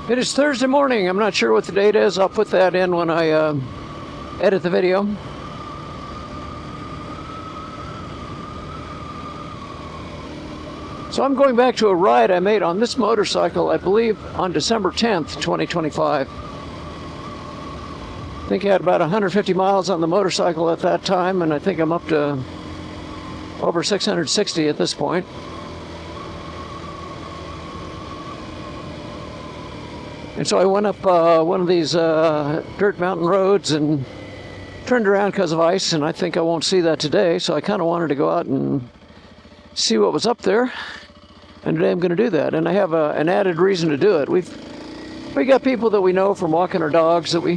It is Thursday morning. I'm not sure what the date is. I'll put that in when I edit the video. So I'm going back to a ride I made on this motorcycle, I believe, on December 10th, 2025. I think I had about 150 miles on the motorcycle at that time, and I think I'm up to over 660 at this point. And so I went up one of these dirt mountain roads and turned around because of ice, and I think I won't see that today, so I kind of wanted to go out and see what was up there, and today I'm going to do that. And I have an added reason to do it. We got people that we know from walking our dogs that we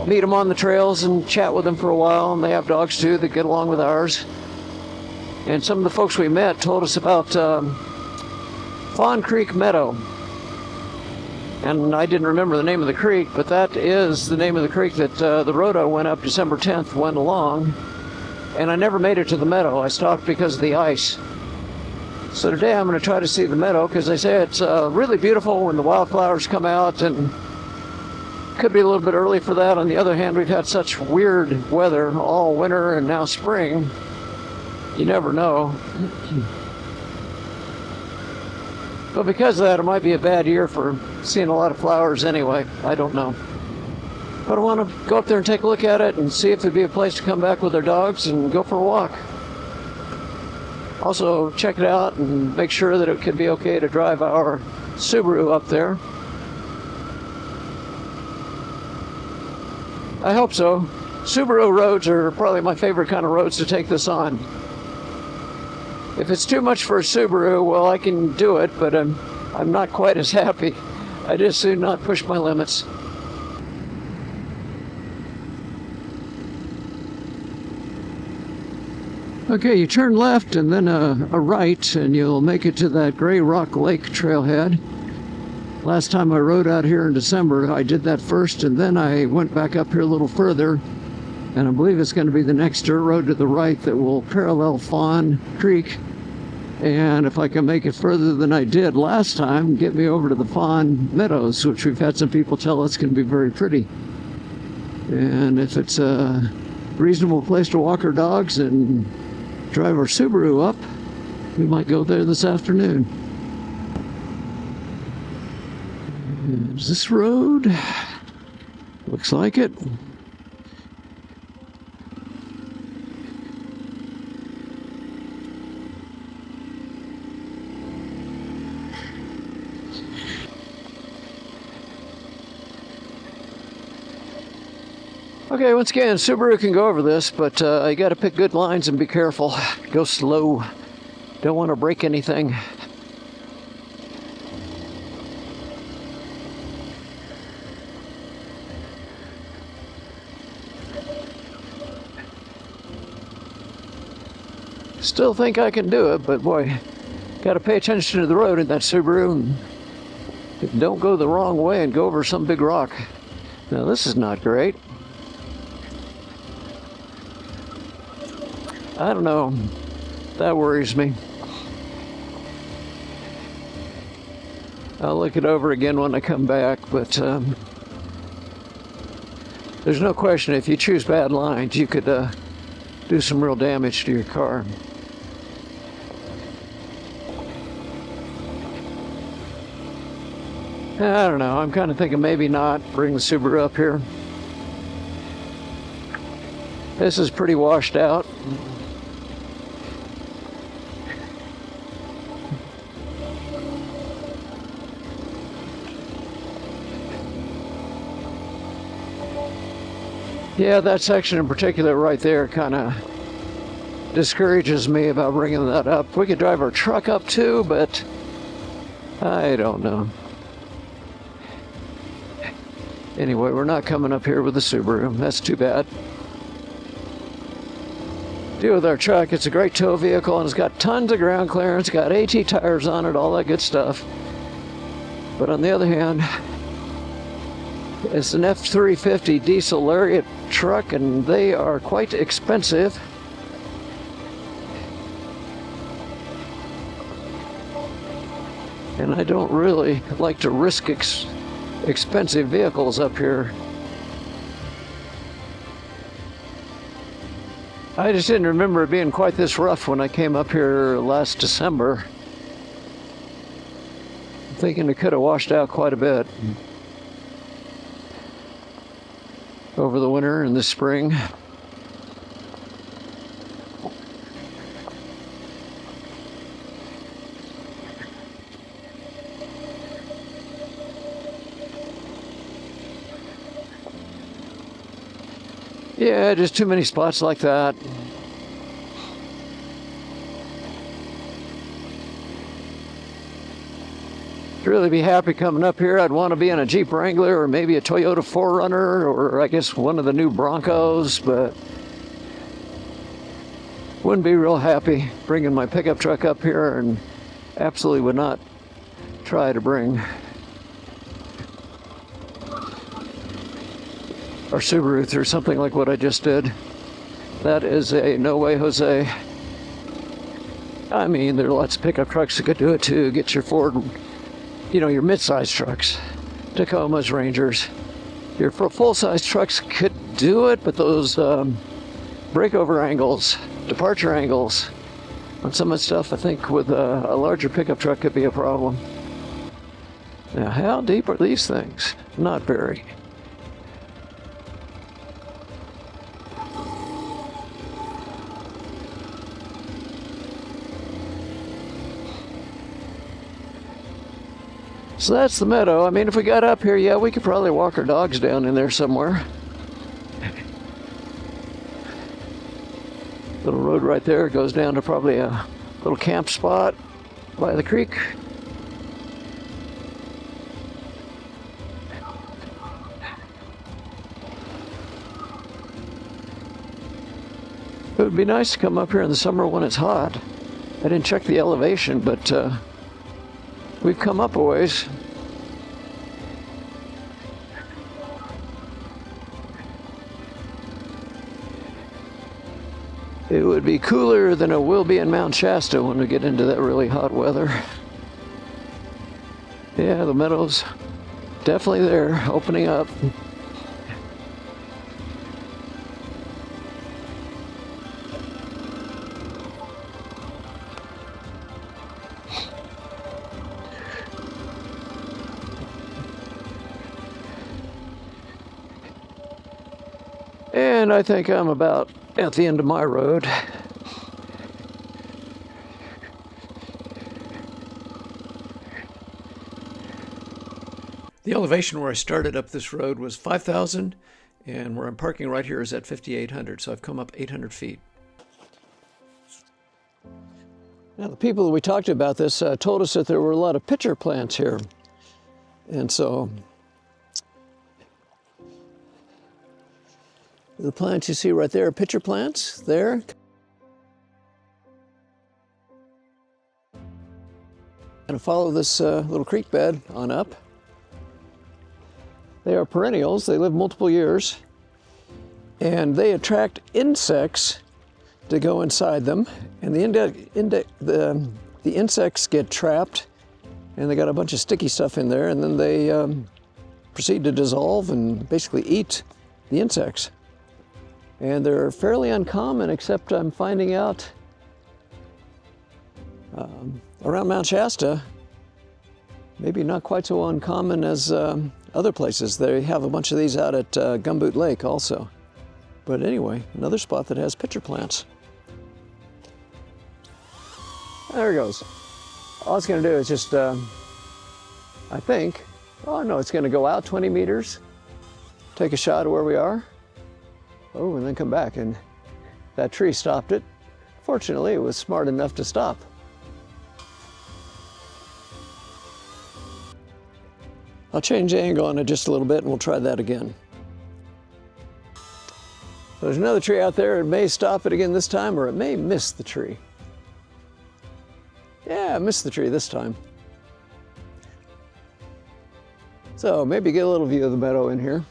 meet them on the trails and chat with them for a while, and they have dogs too that get along with ours. And some of the folks we met told us about Fawn Meadow. And I didn't remember the name of the creek, but that is the name of the creek that the road I went up December 10th went along. And I never made it to the meadow. I stopped because of the ice. So today I'm going to try to see the meadow, because they say it's really beautiful when the wildflowers come out, and could be a little bit early for that. On the other hand, we've had such weird weather all winter and now spring. You never know. But because of that, it might be a bad year for seeing a lot of flowers anyway. I don't know. But I want to go up there and take a look at it and see if there'd be a place to come back with our dogs and go for a walk. Also, check it out and make sure that it could be okay to drive our Subaru up there. I hope so. Subaru roads are probably my favorite kind of roads to take this on. If it's too much for a Subaru, well, I can do it, but I'm not quite as happy. I just do not push my limits. Okay, you turn left and then a right, and you'll make it to that Gray Rock Lake trailhead. Last time I rode out here in December, I did that first, and then I went back up here a little further, and I believe it's going to be the next dirt road to the right that will parallel Fawn Creek. And if I can make it further than I did last time, get me over to the Fawn Meadows, which we've had some people tell us can be very pretty. And if it's a reasonable place to walk our dogs and drive our Subaru up, we might go there this afternoon. Is this road? Looks like it. Okay, once again, Subaru can go over this, but you got to pick good lines and be careful. Go slow. Don't want to break anything. Still think I can do it, but boy, got to pay attention to the road in that Subaru. And don't go the wrong way and go over some big rock. Now, this is not great. I don't know. That worries me. I'll look it over again when I come back, but there's no question if you choose bad lines, you could do some real damage to your car. I don't know. I'm kind of thinking maybe not bring the Subaru up here. This is pretty washed out. Yeah, that section in particular right there kind of discourages me about bringing that up. We could drive our truck up too, but I don't know. Anyway, we're not coming up here with the Subaru. That's too bad. Deal with our truck. It's a great tow vehicle, and it's got tons of ground clearance, got AT tires on it, all that good stuff. But on the other hand, it's an F350 diesel Lariat truck, and they are quite expensive. And I don't really like to risk expensive vehicles up here. I just didn't remember it being quite this rough when I came up here last December. I'm thinking it could have washed out quite a bit over the winter and the spring. Yeah, just too many spots like that. To really be happy coming up here, I'd want to be in a Jeep Wrangler or maybe a Toyota 4Runner or I guess one of the new Broncos, but wouldn't be real happy bringing my pickup truck up here, and absolutely would not try to bring or Subaru through something like what I just did. That is a no way, Jose. I mean, there are lots of pickup trucks that could do it too. Get your Ford, your mid-size trucks, Tacomas, Rangers. Your full-size trucks could do it, but those breakover angles, departure angles on some of the stuff, I think with a larger pickup truck could be a problem. Now, how deep are these things? Not very. So that's the meadow. I mean, if we got up here, yeah, we could probably walk our dogs down in there somewhere. Little road right there goes down to probably a little camp spot by the creek. It would be nice to come up here in the summer when it's hot. I didn't check the elevation, but we've come up a ways. It would be cooler than it will be in Mt Shasta when we get into that really hot weather. Yeah, the meadow's definitely there, opening up. And I think I'm about at the end of my road. The elevation where I started up this road was 5,000, and where I'm parking right here is at 5,800, so I've come up 800 feet. Now, the people that we talked to about this told us that there were a lot of pitcher plants here, and so the plants you see right there are pitcher plants there. Gonna follow this little creek bed on up. They are perennials, they live multiple years, and they attract insects to go inside them, and the insects get trapped, and they got a bunch of sticky stuff in there, and then they proceed to dissolve and basically eat the insects. And they're fairly uncommon, except I'm finding out around Mt Shasta, maybe not quite so uncommon as other places. They have a bunch of these out at Gumboot Lake also. But anyway, another spot that has pitcher plants. There it goes. All it's gonna do is just, I think, oh no, it's gonna go out 20 meters, take a shot of where we are, oh, and then come back, and that tree stopped it. Fortunately, it was smart enough to stop. I'll change the angle on it just a little bit, and we'll try that again. There's another tree out there. It may stop it again this time, or it may miss the tree. Yeah, I missed the tree this time. So maybe get a little view of the meadow in here.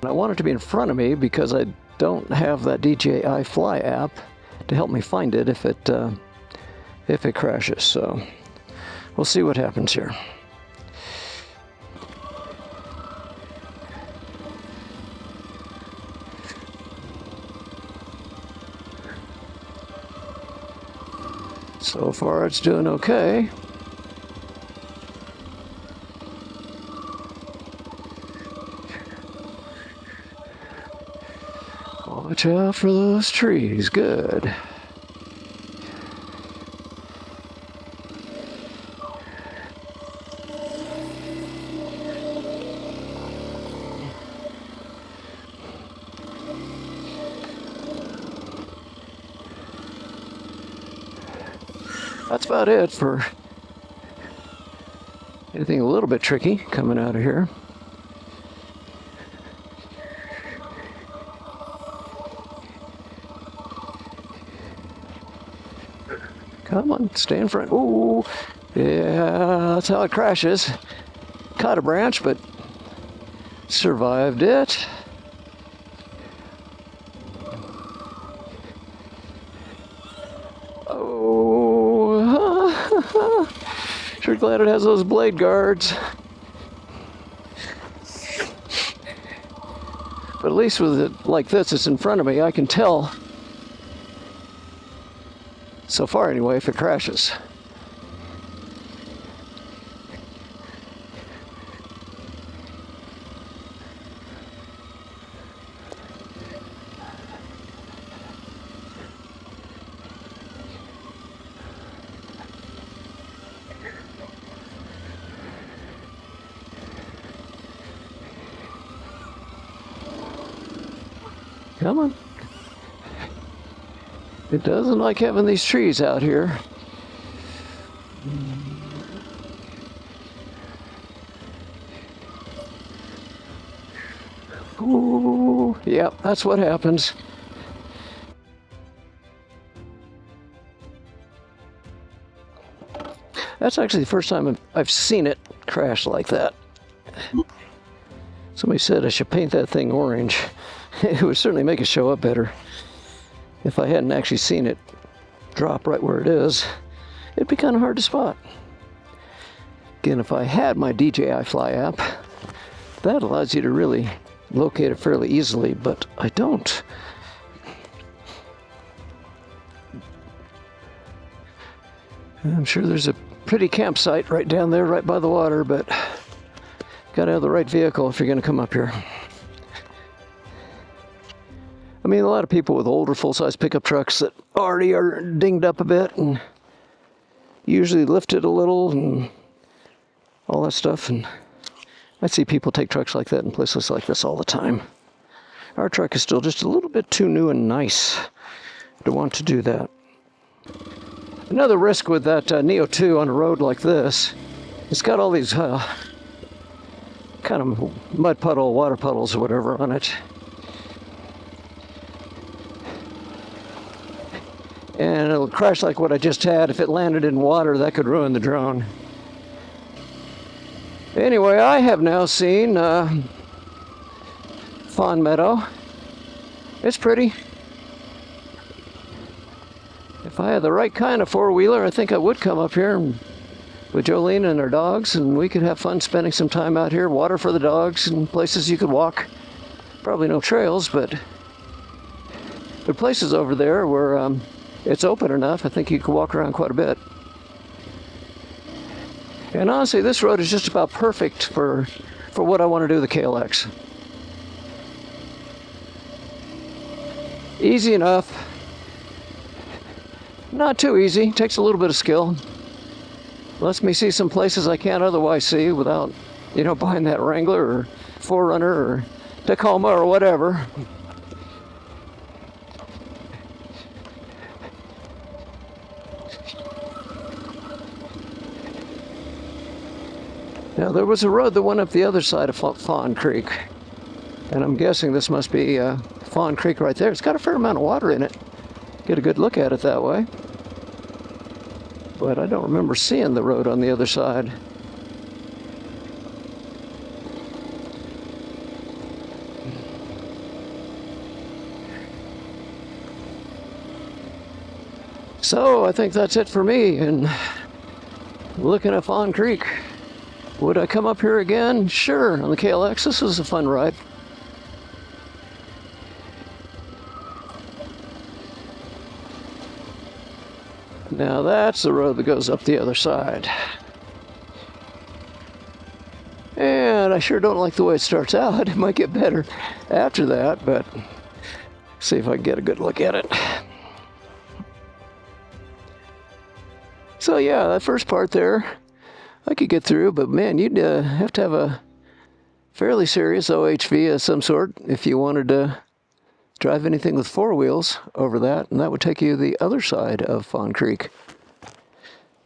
I want it to be in front of me because I don't have that DJI Fly app to help me find it if it crashes. So we'll see what happens here. So far it's doing okay. Watch out for those trees. Good. That's about it for anything a little bit tricky coming out of here. Come on, stay in front. Ooh, yeah, that's how it crashes. Caught a branch, but survived it. Oh, sure glad it has those blade guards. But at least with it like this, it's in front of me, I can tell. So far anyway, if it crashes. Come on. It doesn't like having these trees out here. Ooh, yep, that's what happens. That's actually the first time I've seen it crash like that. Somebody said I should paint that thing orange. It would certainly make it show up better. If I hadn't actually seen it drop right where it is, it'd be kind of hard to spot. Again, if I had my DJI Fly app, that allows you to really locate it fairly easily, but I don't. I'm sure there's a pretty campsite right down there, right by the water, but gotta have the right vehicle if you're gonna come up here. I mean, a lot of people with older full-size pickup trucks that already are dinged up a bit and usually lifted a little and all that stuff. And I see people take trucks like that in places like this all the time. Our truck is still just a little bit too new and nice to want to do that. Another risk with that Neo 2 on a road like this, it's got all these kind of mud puddle, water puddles or whatever on it. And it'll crash like what I just had. If it landed in water, that could ruin the drone. Anyway, I have now seen Fawn Meadow. It's pretty. If I had the right kind of four-wheeler, I think I would come up here with Joline and her dogs, and we could have fun spending some time out here. Water for the dogs and places you could walk. Probably no trails, but places over there where it's open enough. I think you can walk around quite a bit. And honestly, this road is just about perfect for what I want to do with the KLX. Easy enough. Not too easy. Takes a little bit of skill. Lets me see some places I can't otherwise see without, buying that Wrangler or 4Runner or Tacoma or whatever. Now, there was a road that went up the other side of Fawn Creek, and I'm guessing this must be Fawn Creek right there. It's got a fair amount of water in it. Get a good look at it that way. But I don't remember seeing the road on the other side. So I think that's it for me. And looking at Fawn Creek. Would I come up here again? Sure, on the KLX. This was a fun ride. Now that's the road that goes up the other side. And I sure don't like the way it starts out. It might get better after that, but see if I can get a good look at it. So yeah, that first part there, I could get through, but man, you'd have to have a fairly serious OHV of some sort if you wanted to drive anything with four wheels over that, and that would take you the other side of Fawn Creek.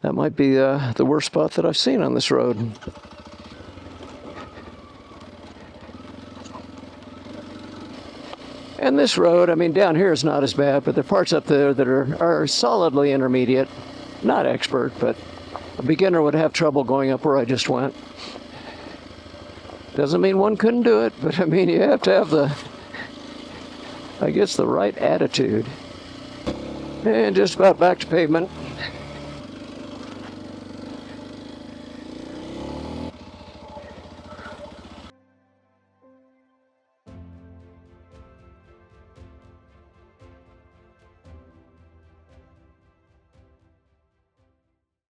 That might be the worst spot that I've seen on this road. And this road, I mean, down here is not as bad, but there are parts up there that are solidly intermediate. Not expert, but a beginner would have trouble going up where I just went. Doesn't mean one couldn't do it, but I mean, you have to have the right attitude. And just about back to pavement.